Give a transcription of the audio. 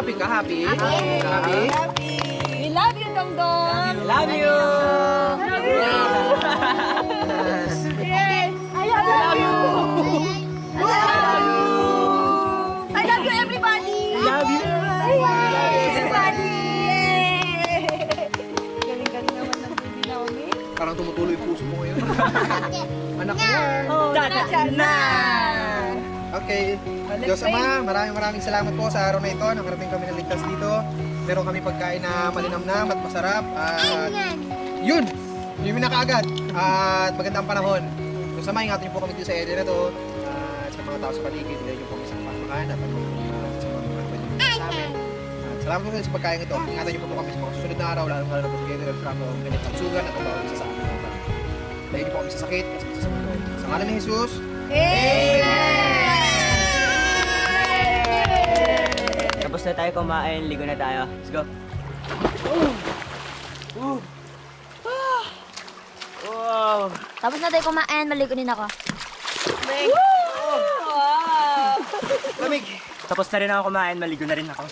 Happy ka? Happy? Happy? We love you, Dongdong. Love you! Yes. I love you. I love you, everybody. Love you! Everybody. Galing-galing naman ng baby namin. Parang tumutuloy yung puso ko ngayon. Anak mo yan. Oh, na. Okay. Diyos Ama, maraming salamat po sa araw na ito. Nakarating kami ng ligtas dito. Meron kami pagkain na malinamnam at masarap. At yun! Yun na kaagad. At magandang panahon. Diyos Ama, ingatan niyo po kami dito sa area na to. At sa mga tao sa paligid, bigyan niyo po kami sa kapakanan at sa mga pwede sa amin. At salamat po sa pagkain ito. Ingatan niyo po kami sa mga susunod na araw. Lalo na po bigyan niyo sa mga ganyan pagsugan at ang bawal isa sa amin. Dahil niyo po kami sa sakit at sa buhay. Sa ngalan ni Jesus, Tapos na tayo kumain, ligo na tayo. Let's go. Wow! Tapos na tayo kumain, maligo din ako. lamig! Tapos na rin ako kumain, maligo na rin ako.